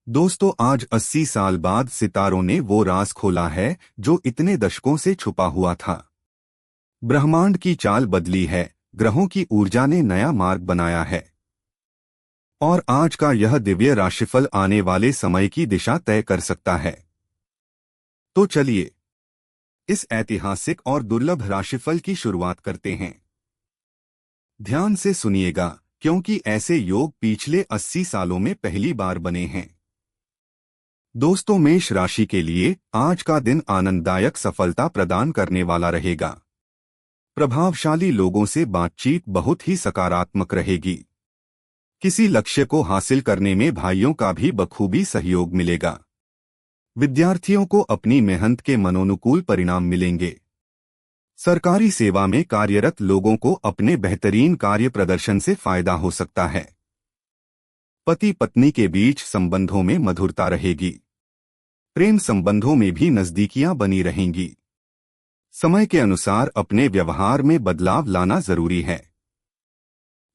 दोस्तों, आज 80 साल बाद सितारों ने वो राज खोला है जो इतने दशकों से छुपा हुआ था। ब्रह्मांड की चाल बदली है, ग्रहों की ऊर्जा ने नया मार्ग बनाया है और आज का यह दिव्य राशिफल आने वाले समय की दिशा तय कर सकता है। तो चलिए इस ऐतिहासिक और दुर्लभ राशिफल की शुरुआत करते हैं। ध्यान से सुनिएगा, क्योंकि ऐसे योग पिछले 80 सालों में पहली बार बने हैं। दोस्तों, मेष राशि के लिए आज का दिन आनंददायक सफलता प्रदान करने वाला रहेगा। प्रभावशाली लोगों से बातचीत बहुत ही सकारात्मक रहेगी। किसी लक्ष्य को हासिल करने में भाइयों का भी बखूबी सहयोग मिलेगा। विद्यार्थियों को अपनी मेहनत के मनोनुकूल परिणाम मिलेंगे। सरकारी सेवा में कार्यरत लोगों को अपने बेहतरीन कार्य प्रदर्शन से फायदा हो सकता है। पति पत्नी के बीच संबंधों में मधुरता रहेगी। प्रेम संबंधों में भी नजदीकियां बनी रहेंगी। समय के अनुसार अपने व्यवहार में बदलाव लाना जरूरी है।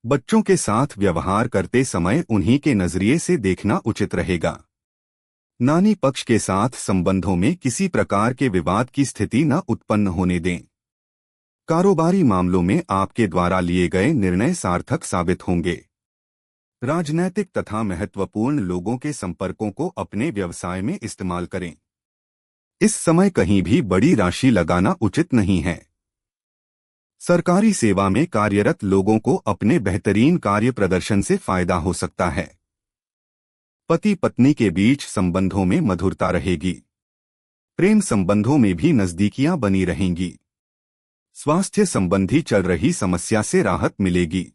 बच्चों के साथ व्यवहार करते समय उन्हीं के नजरिए से देखना उचित रहेगा। नानी पक्ष के साथ संबंधों में किसी प्रकार के विवाद की स्थिति न उत्पन्न होने दें। कारोबारी मामलों में आपके द्वारा लिए गए निर्णय सार्थक साबित होंगे। राजनैतिक तथा महत्वपूर्ण लोगों के संपर्कों को अपने व्यवसाय में इस्तेमाल करें। इस समय कहीं भी बड़ी राशि लगाना उचित नहीं है। सरकारी सेवा में कार्यरत लोगों को अपने बेहतरीन कार्य प्रदर्शन से फायदा हो सकता है। पति पत्नी के बीच संबंधों में मधुरता रहेगी। प्रेम संबंधों में भी नजदीकियां बनी रहेंगी। स्वास्थ्य संबंधी चल रही समस्या से राहत मिलेगी।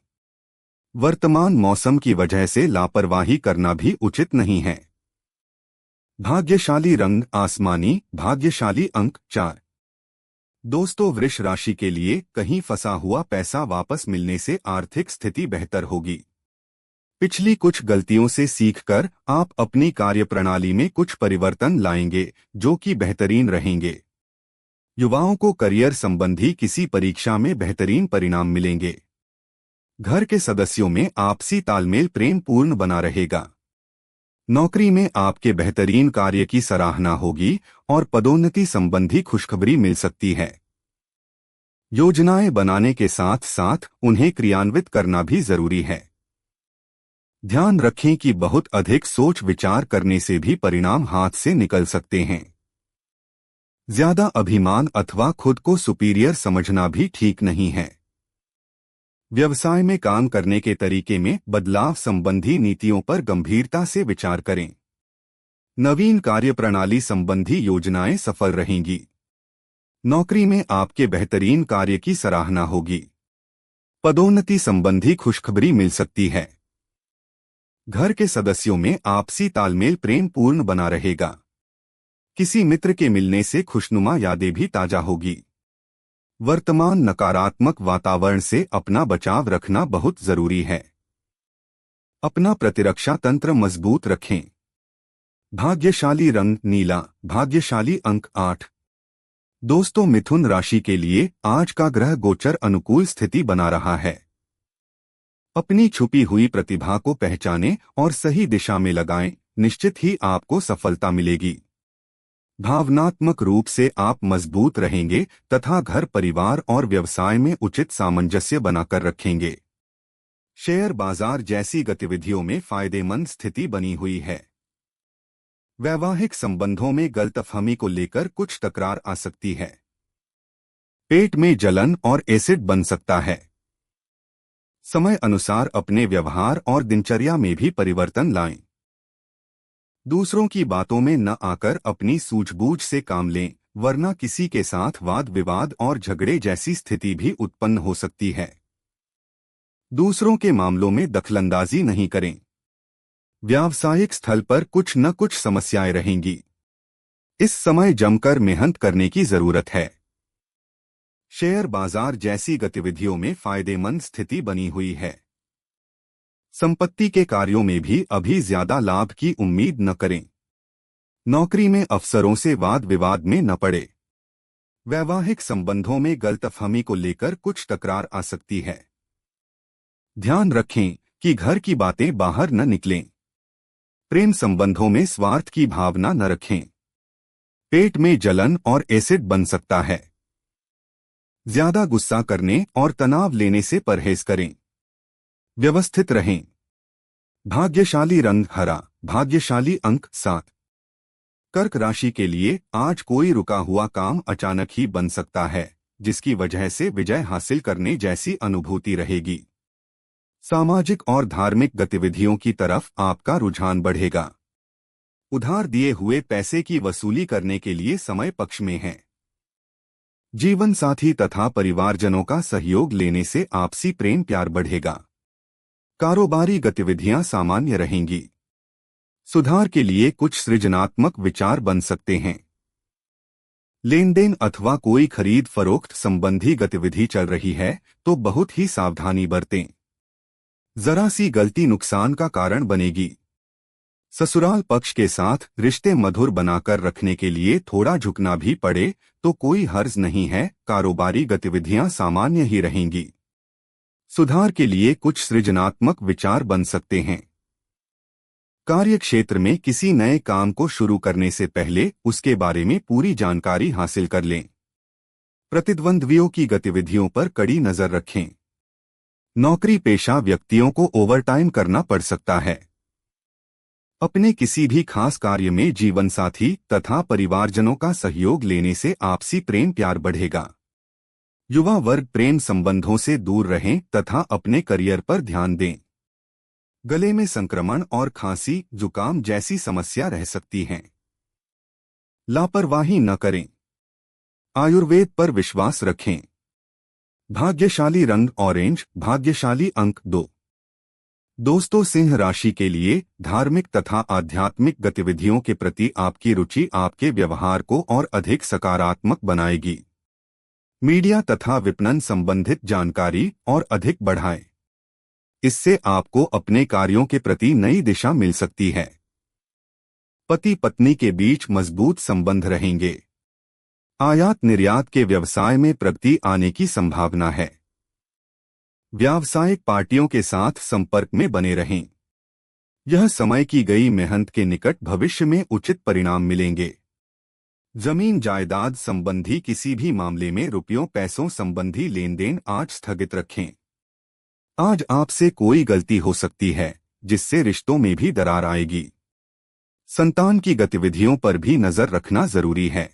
वर्तमान मौसम की वजह से लापरवाही करना भी उचित नहीं है। भाग्यशाली रंग आसमानी, भाग्यशाली अंक 4। दोस्तों, वृष राशि के लिए कहीं फंसा हुआ पैसा वापस मिलने से आर्थिक स्थिति बेहतर होगी। पिछली कुछ गलतियों से सीखकर आप अपनी कार्यप्रणाली में कुछ परिवर्तन लाएंगे जो कि बेहतरीन रहेंगे। युवाओं को करियर संबंधी किसी परीक्षा में बेहतरीन परिणाम मिलेंगे। घर के सदस्यों में आपसी तालमेल प्रेम पूर्ण बना रहेगा। नौकरी में आपके बेहतरीन कार्य की सराहना होगी और पदोन्नति संबंधी खुशखबरी मिल सकती है। योजनाएं बनाने के साथ साथ उन्हें क्रियान्वित करना भी जरूरी है। ध्यान रखें कि बहुत अधिक सोच विचार करने से भी परिणाम हाथ से निकल सकते हैं। ज्यादा अभिमान अथवा खुद को सुपीरियर समझना भी ठीक नहीं है। व्यवसाय में काम करने के तरीके में बदलाव संबंधी नीतियों पर गंभीरता से विचार करें। नवीन कार्यप्रणाली संबंधी योजनाएं सफल रहेंगी। नौकरी में आपके बेहतरीन कार्य की सराहना होगी। पदोन्नति संबंधी खुशखबरी मिल सकती है। घर के सदस्यों में आपसी तालमेल प्रेम पूर्ण बना रहेगा। किसी मित्र के मिलने से खुशनुमा यादें भी ताजा होगी। वर्तमान नकारात्मक वातावरण से अपना बचाव रखना बहुत जरूरी है। अपना प्रतिरक्षा तंत्र मजबूत रखें। भाग्यशाली रंग नीला, भाग्यशाली अंक 8। दोस्तों, मिथुन राशि के लिए आज का ग्रह गोचर अनुकूल स्थिति बना रहा है। अपनी छुपी हुई प्रतिभा को पहचानें और सही दिशा में लगाएं, निश्चित ही आपको सफलता मिलेगी। भावनात्मक रूप से आप मजबूत रहेंगे तथा घर परिवार और व्यवसाय में उचित सामंजस्य बनाकर रखेंगे। शेयर बाजार जैसी गतिविधियों में फायदेमंद स्थिति बनी हुई है। वैवाहिक संबंधों में गलतफहमी को लेकर कुछ तकरार आ सकती है। पेट में जलन और एसिड बन सकता है। समय अनुसार अपने व्यवहार और दिनचर्या में भी परिवर्तन लाएं। दूसरों की बातों में न आकर अपनी सूझबूझ से काम लें, वरना किसी के साथ वाद विवाद और झगड़े जैसी स्थिति भी उत्पन्न हो सकती है। दूसरों के मामलों में दखलंदाजी नहीं करें। व्यावसायिक स्थल पर कुछ न कुछ समस्याएं रहेंगी। इस समय जमकर मेहनत करने की जरूरत है। शेयर बाजार जैसी गतिविधियों में फायदेमंद स्थिति बनी हुई है। संपत्ति के कार्यों में भी अभी ज्यादा लाभ की उम्मीद न करें। नौकरी में अफसरों से वाद विवाद में न पड़े। वैवाहिक संबंधों में गलतफहमी को लेकर कुछ तकरार आ सकती है। ध्यान रखें कि घर की बातें बाहर न निकलें। प्रेम संबंधों में स्वार्थ की भावना न रखें। पेट में जलन और एसिड बन सकता है। ज्यादा गुस्सा करने और तनाव लेने से परहेज करें। व्यवस्थित रहें। भाग्यशाली रंग हरा, भाग्यशाली अंक 7। कर्क राशि के लिए आज कोई रुका हुआ काम अचानक ही बन सकता है, जिसकी वजह से विजय हासिल करने जैसी अनुभूति रहेगी। सामाजिक और धार्मिक गतिविधियों की तरफ आपका रुझान बढ़ेगा। उधार दिए हुए पैसे की वसूली करने के लिए समय पक्ष में है। जीवन साथी तथा परिवारजनों का सहयोग लेने से आपसी प्रेम प्यार बढ़ेगा। कारोबारी गतिविधियां सामान्य रहेंगी। सुधार के लिए कुछ सृजनात्मक विचार बन सकते हैं। लेन देन अथवा कोई खरीद फरोख्त संबंधी गतिविधि चल रही है तो बहुत ही सावधानी बरतें। जरा सी गलती नुकसान का कारण बनेगी। ससुराल पक्ष के साथ रिश्ते मधुर बनाकर रखने के लिए थोड़ा झुकना भी पड़े तो कोई हर्ज नहीं है। कारोबारी गतिविधियां सामान्य ही रहेंगी। सुधार के लिए कुछ सृजनात्मक विचार बन सकते हैं। कार्यक्षेत्र में किसी नए काम को शुरू करने से पहले उसके बारे में पूरी जानकारी हासिल कर लें। प्रतिद्वंद्वियों की गतिविधियों पर कड़ी नजर रखें। नौकरी पेशा व्यक्तियों को ओवरटाइम करना पड़ सकता है। अपने किसी भी खास कार्य में जीवनसाथी तथा परिवारजनों का सहयोग लेने से आपसी प्रेम प्यार बढ़ेगा। युवा वर्ग प्रेम संबंधों से दूर रहें तथा अपने करियर पर ध्यान दें। गले में संक्रमण और खांसी जुकाम जैसी समस्या रह सकती हैं। लापरवाही न करें। आयुर्वेद पर विश्वास रखें। भाग्यशाली रंग ऑरेंज, भाग्यशाली अंक 2। दोस्तों, सिंह राशि के लिए धार्मिक तथा आध्यात्मिक गतिविधियों के प्रति आपकी रुचि आपके व्यवहार को और अधिक सकारात्मक बनाएगी। मीडिया तथा विपणन संबंधित जानकारी और अधिक बढ़ाएं। इससे आपको अपने कार्यों के प्रति नई दिशा मिल सकती है। पति पत्नी के बीच मजबूत संबंध रहेंगे। आयात निर्यात के व्यवसाय में प्रगति आने की संभावना है। व्यावसायिक पार्टियों के साथ संपर्क में बने रहें। यह समय की गई मेहनत के निकट भविष्य में उचित परिणाम मिलेंगे। जमीन जायदाद संबंधी किसी भी मामले में रुपयों पैसों संबंधी लेन देन आज स्थगित रखें। आज आपसे कोई गलती हो सकती है जिससे रिश्तों में भी दरार आएगी। संतान की गतिविधियों पर भी नजर रखना जरूरी है।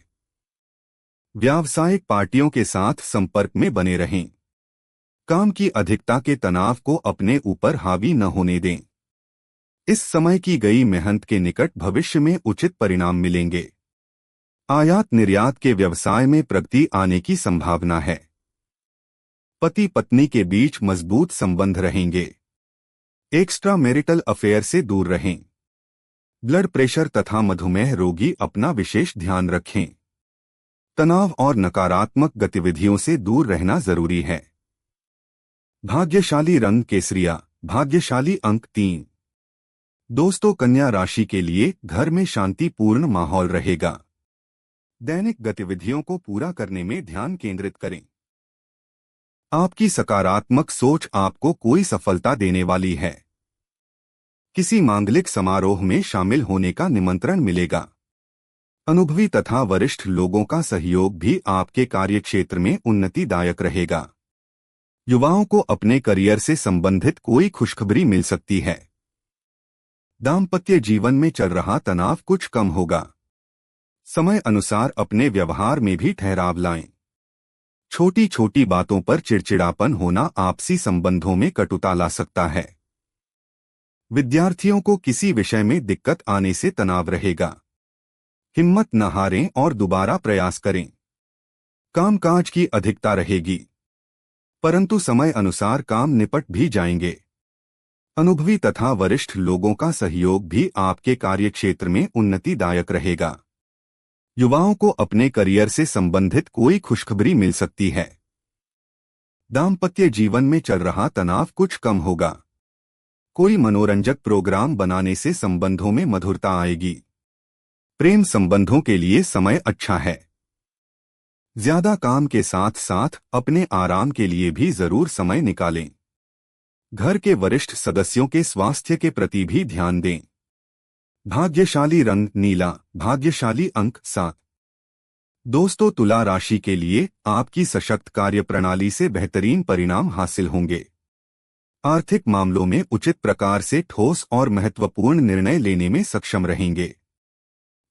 व्यावसायिक पार्टियों के साथ संपर्क में बने रहें। काम की अधिकता के तनाव को अपने ऊपर हावी न होने दें। इस समय की गई मेहनत के निकट भविष्य में उचित परिणाम मिलेंगे। आयात निर्यात के व्यवसाय में प्रगति आने की संभावना है। पति पत्नी के बीच मजबूत संबंध रहेंगे। एक्स्ट्रा मैरिटल अफेयर से दूर रहें। ब्लड प्रेशर तथा मधुमेह रोगी अपना विशेष ध्यान रखें। तनाव और नकारात्मक गतिविधियों से दूर रहना जरूरी है। भाग्यशाली रंग केसरिया, भाग्यशाली अंक 3। दोस्तों, कन्या राशि के लिए घर में शांतिपूर्ण माहौल रहेगा। दैनिक गतिविधियों को पूरा करने में ध्यान केंद्रित करें। आपकी सकारात्मक सोच आपको कोई सफलता देने वाली है। किसी मांगलिक समारोह में शामिल होने का निमंत्रण मिलेगा। अनुभवी तथा वरिष्ठ लोगों का सहयोग भी आपके कार्यक्षेत्र में उन्नतिदायक रहेगा। युवाओं को अपने करियर से संबंधित कोई खुशखबरी मिल सकती है। दाम्पत्य जीवन में चल रहा तनाव कुछ कम होगा। समय अनुसार अपने व्यवहार में भी ठहराव लाएं। छोटी छोटी बातों पर चिड़चिड़ापन होना आपसी संबंधों में कटुता ला सकता है। विद्यार्थियों को किसी विषय में दिक्कत आने से तनाव रहेगा। हिम्मत न हारें और दोबारा प्रयास करें। कामकाज की अधिकता रहेगी, परंतु समय अनुसार काम निपट भी जाएंगे। अनुभवी तथा वरिष्ठ लोगों का सहयोग भी आपके कार्यक्षेत्र में उन्नतिदायक रहेगा। युवाओं को अपने करियर से संबंधित कोई खुशखबरी मिल सकती है। दाम्पत्य जीवन में चल रहा तनाव कुछ कम होगा। कोई मनोरंजक प्रोग्राम बनाने से संबंधों में मधुरता आएगी। प्रेम संबंधों के लिए समय अच्छा है। ज्यादा काम के साथ साथ अपने आराम के लिए भी जरूर समय निकालें। घर के वरिष्ठ सदस्यों के स्वास्थ्य के प्रति भी ध्यान दें। भाग्यशाली रंग नीला, भाग्यशाली अंक 7। दोस्तों, तुला राशि के लिए आपकी सशक्त कार्य प्रणाली से बेहतरीन परिणाम हासिल होंगे। आर्थिक मामलों में उचित प्रकार से ठोस और महत्वपूर्ण निर्णय लेने में सक्षम रहेंगे।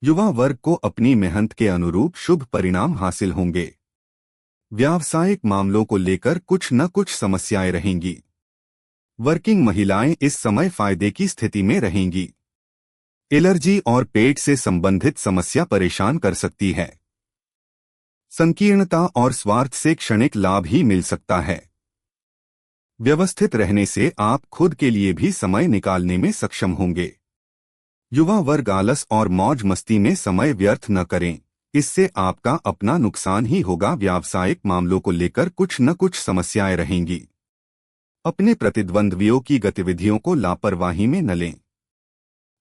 युवा वर्ग को अपनी मेहनत के अनुरूप शुभ परिणाम हासिल होंगे। व्यावसायिक मामलों को लेकर कुछ न कुछ समस्याएं रहेंगी। वर्किंग महिलाएं इस समय फायदे की स्थिति में रहेंगी। एलर्जी और पेट से संबंधित समस्या परेशान कर सकती है। संकीर्णता और स्वार्थ से क्षणिक लाभ ही मिल सकता है। व्यवस्थित रहने से आप खुद के लिए भी समय निकालने में सक्षम होंगे। युवा वर्ग आलस और मौज मस्ती में समय व्यर्थ न करें, इससे आपका अपना नुकसान ही होगा। व्यावसायिक मामलों को लेकर कुछ न कुछ समस्याएं रहेंगी। अपने प्रतिद्वंद्वियों की गतिविधियों को लापरवाही में न लें।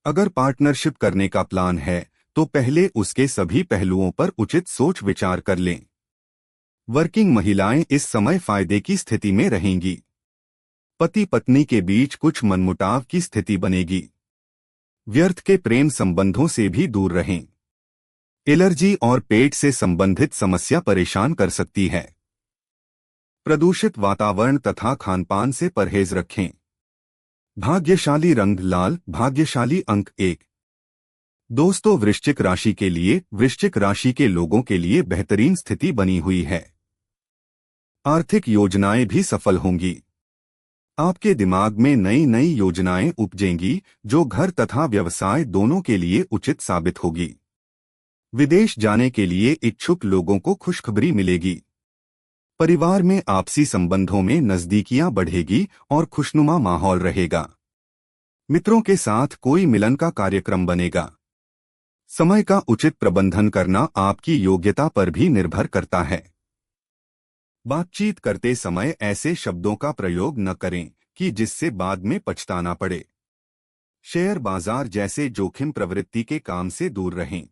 अगर पार्टनरशिप करने का प्लान है तो पहले उसके सभी पहलुओं पर उचित सोच विचार कर लें। वर्किंग महिलाएं इस समय फायदे की स्थिति में रहेंगी। पति पत्नी के बीच कुछ मनमुटाव की स्थिति बनेगी। व्यर्थ के प्रेम संबंधों से भी दूर रहें। एलर्जी और पेट से संबंधित समस्या परेशान कर सकती है। प्रदूषित वातावरण तथा खानपान से परहेज रखें। भाग्यशाली रंग लाल, भाग्यशाली अंक 1। दोस्तों, वृश्चिक राशि के लिए वृश्चिक राशि के लोगों के लिए बेहतरीन स्थिति बनी हुई है। आर्थिक योजनाएं भी सफल होंगी। आपके दिमाग में नई नई योजनाएं उपजेंगी जो घर तथा व्यवसाय दोनों के लिए उचित साबित होगी। विदेश जाने के लिए इच्छुक लोगों को खुशखबरी मिलेगी। परिवार में आपसी संबंधों में नजदीकियां बढ़ेगी और खुशनुमा माहौल रहेगा। मित्रों के साथ कोई मिलन का कार्यक्रम बनेगा। समय का उचित प्रबंधन करना आपकी योग्यता पर भी निर्भर करता है। बातचीत करते समय ऐसे शब्दों का प्रयोग न करें कि जिससे बाद में पछताना पड़े। शेयर बाजार जैसे जोखिम प्रवृत्ति के काम से दूर रहें।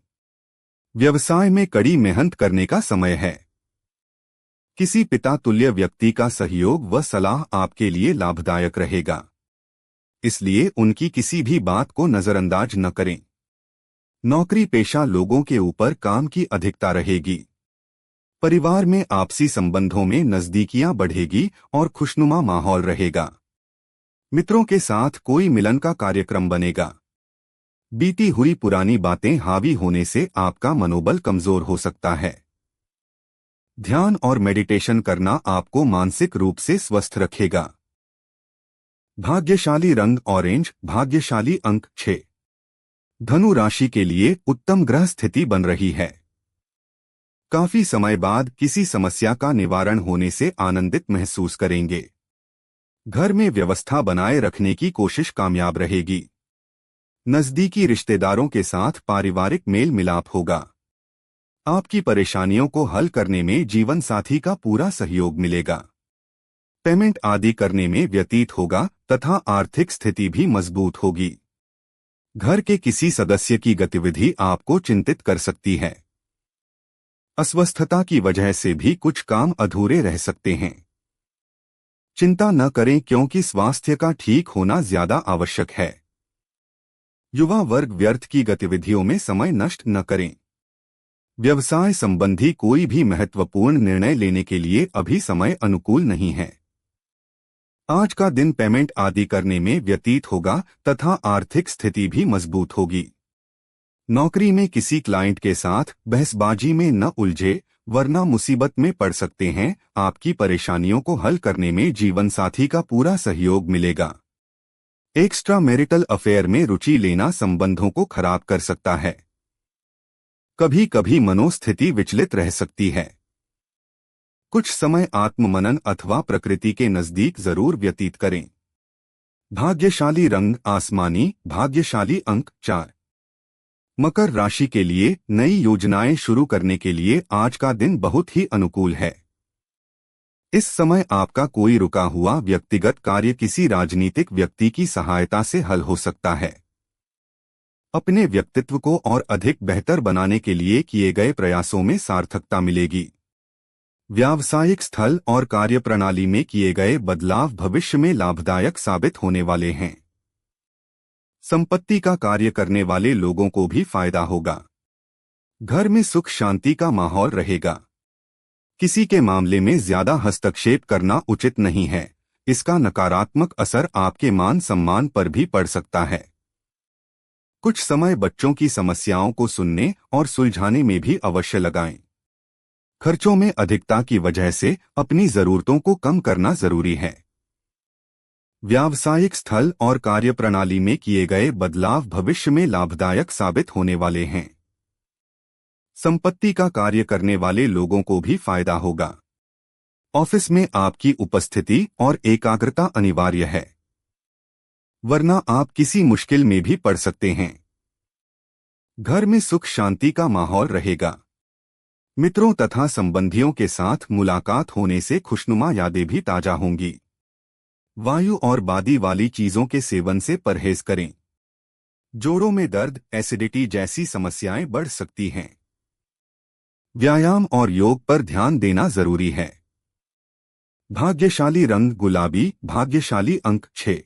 व्यवसाय में कड़ी मेहनत करने का समय है। किसी पिता तुल्य व्यक्ति का सहयोग व सलाह आपके लिए लाभदायक रहेगा, इसलिए उनकी किसी भी बात को नजरअंदाज न करें। नौकरी पेशा लोगों के ऊपर काम की अधिकता रहेगी। परिवार में आपसी संबंधों में नजदीकियां बढ़ेगी और खुशनुमा माहौल रहेगा। मित्रों के साथ कोई मिलन का कार्यक्रम बनेगा। बीती हुई पुरानी बातें हावी होने से आपका मनोबल कमजोर हो सकता है। ध्यान और मेडिटेशन करना आपको मानसिक रूप से स्वस्थ रखेगा। भाग्यशाली रंग ऑरेंज, भाग्यशाली अंक 6। धनु राशि के लिए उत्तम ग्रह स्थिति बन रही है। काफी समय बाद किसी समस्या का निवारण होने से आनंदित महसूस करेंगे। घर में व्यवस्था बनाए रखने की कोशिश कामयाब रहेगी। नजदीकी रिश्तेदारों के साथ पारिवारिक मेल मिलाप होगा। आपकी परेशानियों को हल करने में जीवन साथी का पूरा सहयोग मिलेगा। पेमेंट आदि करने में व्यतीत होगा तथा आर्थिक स्थिति भी मजबूत होगी। घर के किसी सदस्य की गतिविधि आपको चिंतित कर सकती है। अस्वस्थता की वजह से भी कुछ काम अधूरे रह सकते हैं। चिंता न करें क्योंकि स्वास्थ्य का ठीक होना ज्यादा आवश्यक है। युवा वर्ग व्यर्थ की गतिविधियों में समय नष्ट न करें। व्यवसाय संबंधी कोई भी महत्वपूर्ण निर्णय लेने के लिए अभी समय अनुकूल नहीं है। आज का दिन पेमेंट आदि करने में व्यतीत होगा तथा आर्थिक स्थिति भी मजबूत होगी। नौकरी में किसी क्लाइंट के साथ बहसबाजी में न उलझे, वरना मुसीबत में पड़ सकते हैं। आपकी परेशानियों को हल करने में जीवन साथी का पूरा सहयोग मिलेगा। एक्स्ट्रा मैरिटल अफेयर में रुचि लेना संबंधों को खराब कर सकता है। कभी कभी मनोस्थिति विचलित रह सकती है। कुछ समय आत्ममनन अथवा प्रकृति के नजदीक जरूर व्यतीत करें। भाग्यशाली रंग आसमानी, भाग्यशाली अंक 4। मकर राशि के लिए नई योजनाएं शुरू करने के लिए आज का दिन बहुत ही अनुकूल है। इस समय आपका कोई रुका हुआ व्यक्तिगत कार्य किसी राजनीतिक व्यक्ति की सहायता से हल हो सकता है। अपने व्यक्तित्व को और अधिक बेहतर बनाने के लिए किए गए प्रयासों में सार्थकता मिलेगी। व्यावसायिक स्थल और कार्यप्रणाली में किए गए बदलाव भविष्य में लाभदायक साबित होने वाले हैं। संपत्ति का कार्य करने वाले लोगों को भी फायदा होगा। घर में सुख शांति का माहौल रहेगा। किसी के मामले में ज्यादा हस्तक्षेप करना उचित नहीं है। इसका नकारात्मक असर आपके मान सम्मान पर भी पड़ सकता है। कुछ समय बच्चों की समस्याओं को सुनने और सुलझाने में भी अवश्य लगाएं। खर्चों में अधिकता की वजह से अपनी जरूरतों को कम करना जरूरी है। व्यावसायिक स्थल और कार्यप्रणाली में किए गए बदलाव भविष्य में लाभदायक साबित होने वाले हैं। संपत्ति का कार्य करने वाले लोगों को भी फायदा होगा। ऑफिस में आपकी उपस्थिति और एकाग्रता अनिवार्य है, वरना आप किसी मुश्किल में भी पड़ सकते हैं। घर में सुख शांति का माहौल रहेगा। मित्रों तथा संबंधियों के साथ मुलाकात होने से खुशनुमा यादें भी ताजा होंगी। वायु और बादी वाली चीजों के सेवन से परहेज करें। जोड़ों में दर्द, एसिडिटी जैसी समस्याएं बढ़ सकती हैं। व्यायाम और योग पर ध्यान देना जरूरी है। भाग्यशाली रंग गुलाबी, भाग्यशाली अंक 6।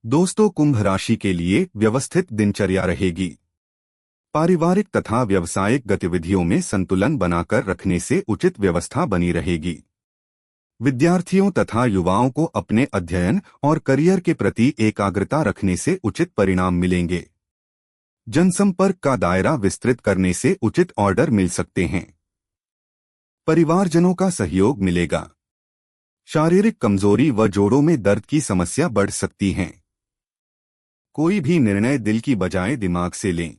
दोस्तों, कुंभ राशि के लिए व्यवस्थित दिनचर्या रहेगी। पारिवारिक तथा व्यावसायिक गतिविधियों में संतुलन बनाकर रखने से उचित व्यवस्था बनी रहेगी। विद्यार्थियों तथा युवाओं को अपने अध्ययन और करियर के प्रति एकाग्रता रखने से उचित परिणाम मिलेंगे। जनसंपर्क का दायरा विस्तृत करने से उचित ऑर्डर मिल सकते हैं। परिवारजनों का सहयोग मिलेगा। शारीरिक कमजोरी व जोड़ों में दर्द की समस्या बढ़ सकती है। कोई भी निर्णय दिल की बजाय दिमाग से लें।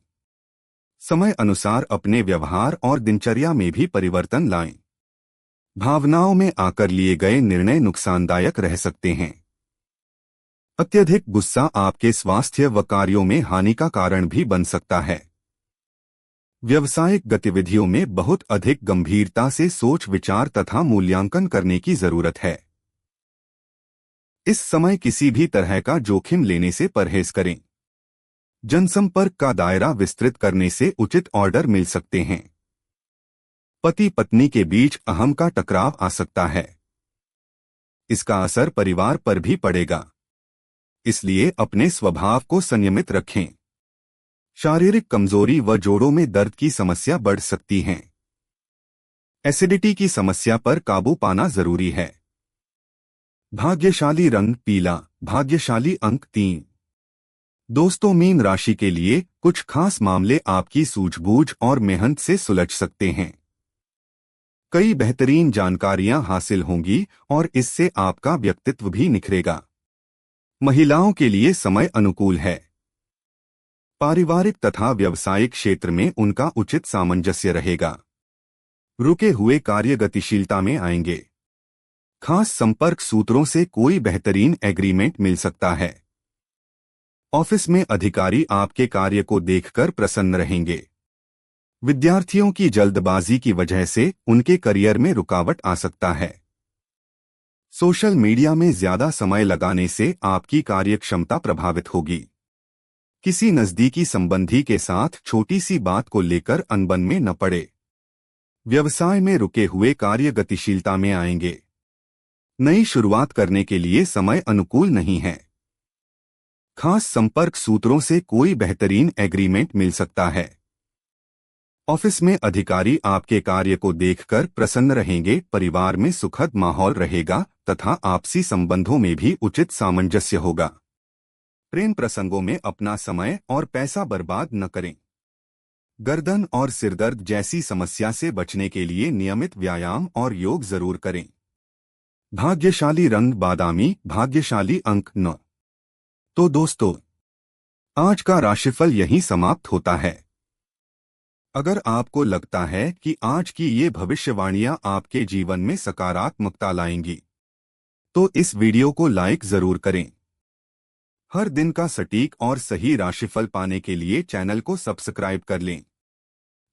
समय अनुसार अपने व्यवहार और दिनचर्या में भी परिवर्तन लाएं। भावनाओं में आकर लिए गए निर्णय नुकसानदायक रह सकते हैं। अत्यधिक गुस्सा आपके स्वास्थ्य व कार्यों में हानि का कारण भी बन सकता है। व्यावसायिक गतिविधियों में बहुत अधिक गंभीरता से सोच विचार तथा मूल्यांकन करने की जरूरत है। इस समय किसी भी तरह का जोखिम लेने से परहेज करें। जनसंपर्क का दायरा विस्तृत करने से उचित ऑर्डर मिल सकते हैं। पति पत्नी के बीच अहम का टकराव आ सकता है। इसका असर परिवार पर भी पड़ेगा, इसलिए अपने स्वभाव को संयमित रखें। शारीरिक कमजोरी व जोड़ों में दर्द की समस्या बढ़ सकती है। एसिडिटी की समस्या पर काबू पाना जरूरी है। भाग्यशाली रंग पीला, भाग्यशाली अंक 3। दोस्तों, मीन राशि के लिए कुछ खास मामले आपकी सूझबूझ और मेहनत से सुलझ सकते हैं। कई बेहतरीन जानकारियां हासिल होंगी और इससे आपका व्यक्तित्व भी निखरेगा। महिलाओं के लिए समय अनुकूल है। पारिवारिक तथा व्यावसायिक क्षेत्र में उनका उचित सामंजस्य रहेगा। रुके हुए कार्य गतिशीलता में आएंगे। खास संपर्क सूत्रों से कोई बेहतरीन एग्रीमेंट मिल सकता है। ऑफिस में अधिकारी आपके कार्य को देखकर प्रसन्न रहेंगे। विद्यार्थियों की जल्दबाजी की वजह से उनके करियर में रुकावट आ सकता है। सोशल मीडिया में ज्यादा समय लगाने से आपकी कार्यक्षमता प्रभावित होगी। किसी नजदीकी संबंधी के साथ छोटी सी बात को लेकर अनबन में न पड़े। व्यवसाय में रुके हुए कार्य गतिशीलता में आएंगे। नई शुरुआत करने के लिए समय अनुकूल नहीं है। खास संपर्क सूत्रों से कोई बेहतरीन एग्रीमेंट मिल सकता है। ऑफिस में अधिकारी आपके कार्य को देखकर प्रसन्न रहेंगे। परिवार में सुखद माहौल रहेगा तथा आपसी संबंधों में भी उचित सामंजस्य होगा। प्रेम प्रसंगों में अपना समय और पैसा बर्बाद न करें। गर्दन और सिरदर्द जैसी समस्या से बचने के लिए नियमित व्यायाम और योग जरूर करें। भाग्यशाली रंग बादामी, भाग्यशाली अंक 9। तो दोस्तों, आज का राशिफल यहीं समाप्त होता है। अगर आपको लगता है कि आज की ये भविष्यवाणियां आपके जीवन में सकारात्मकता लाएंगी, तो इस वीडियो को लाइक जरूर करें। हर दिन का सटीक और सही राशिफल पाने के लिए चैनल को सब्सक्राइब कर लें।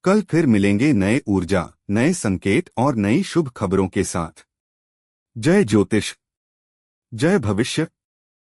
कल फिर मिलेंगे नए ऊर्जा, नए संकेत और नई शुभ खबरों के साथ। जय ज्योतिष, जय भविष्य।